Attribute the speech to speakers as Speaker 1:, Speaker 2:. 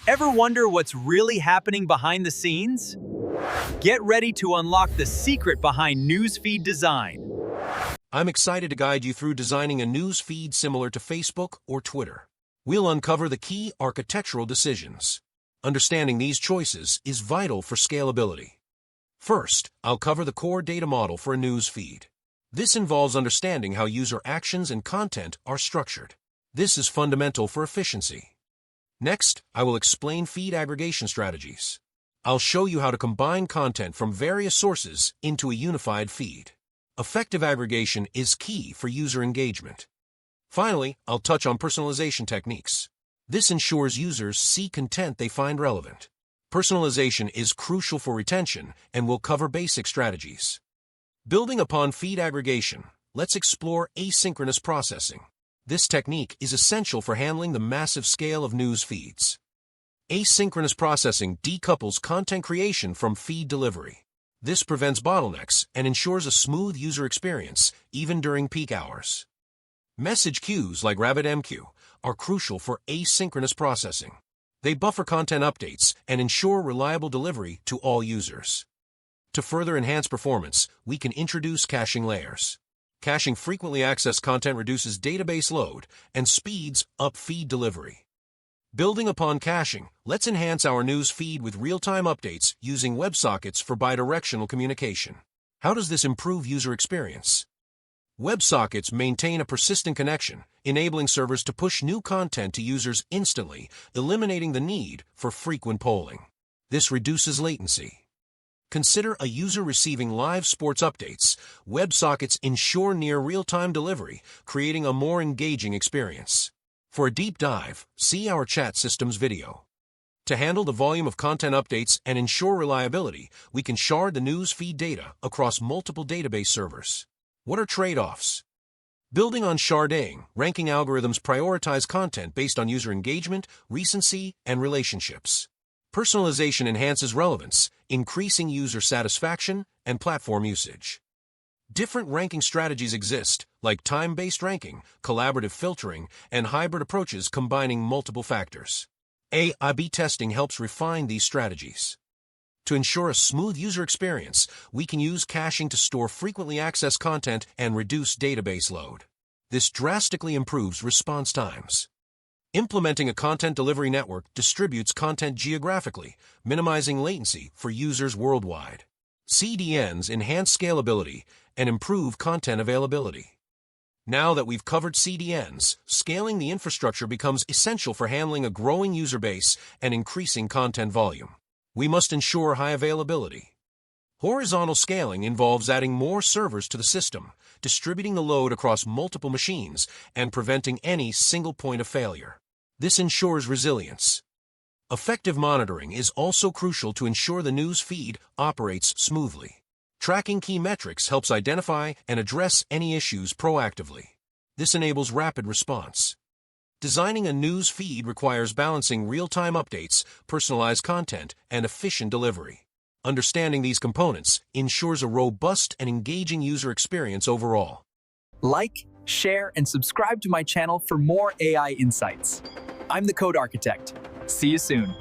Speaker 1: Ever wonder what's really happening behind the scenes? Get ready to unlock the secret behind newsfeed design.
Speaker 2: I'm excited to guide you through designing a news feed similar to Facebook or Twitter. We'll uncover the key architectural decisions. Understanding these choices is vital for scalability. First, I'll cover the core data model for a news feed. This involves understanding how user actions and content are structured. This is fundamental for efficiency. Next, I will explain feed aggregation strategies. I'll show you how to combine content from various sources into a unified feed. Effective aggregation is key for user engagement. Finally, I'll touch on personalization techniques. This ensures users see content they find relevant. Personalization is crucial for retention and will cover basic strategies. Building upon feed aggregation, let's explore asynchronous processing. This technique is essential for handling the massive scale of news feeds. Asynchronous processing decouples content creation from feed delivery. This prevents bottlenecks and ensures a smooth user experience, even during peak hours. Message queues like RabbitMQ are crucial for asynchronous processing. They buffer content updates and ensure reliable delivery to all users. To further enhance performance, we can introduce caching layers. Caching frequently accessed content reduces database load and speeds up feed delivery. Building upon caching, let's enhance our news feed with real-time updates using WebSockets for bidirectional communication. How does this improve user experience? WebSockets maintain a persistent connection, enabling servers to push new content to users instantly, eliminating the need for frequent polling. This reduces latency. Consider a user receiving live sports updates. WebSockets ensure near real-time delivery, creating a more engaging experience. For a deep dive, see our chat systems video. To handle the volume of content updates and ensure reliability, we can shard the news feed data across multiple database servers. What are trade-offs? Building on sharding, ranking algorithms prioritize content based on user engagement, recency, and relationships. Personalization enhances relevance, increasing user satisfaction and platform usage. Different ranking strategies exist, like time-based ranking, collaborative filtering, and hybrid approaches combining multiple factors. A/B testing helps refine these strategies. To ensure a smooth user experience, we can use caching to store frequently accessed content and reduce database load. This drastically improves response times. Implementing a content delivery network distributes content geographically, minimizing latency for users worldwide. CDNs enhance scalability and improve content availability. Now that we've covered CDNs, scaling the infrastructure becomes essential for handling a growing user base and increasing content volume. We must ensure high availability. Horizontal scaling involves adding more servers to the system, distributing the load across multiple machines, and preventing any single point of failure. This ensures resilience. Effective monitoring is also crucial to ensure the news feed operates smoothly. Tracking key metrics helps identify and address any issues proactively. This enables rapid response. Designing a news feed requires balancing real-time updates, personalized content, and efficient delivery. Understanding these components ensures a robust and engaging user experience overall.
Speaker 1: Like, share, and subscribe to my channel for more AI insights. I'm the Code Architect. See you soon.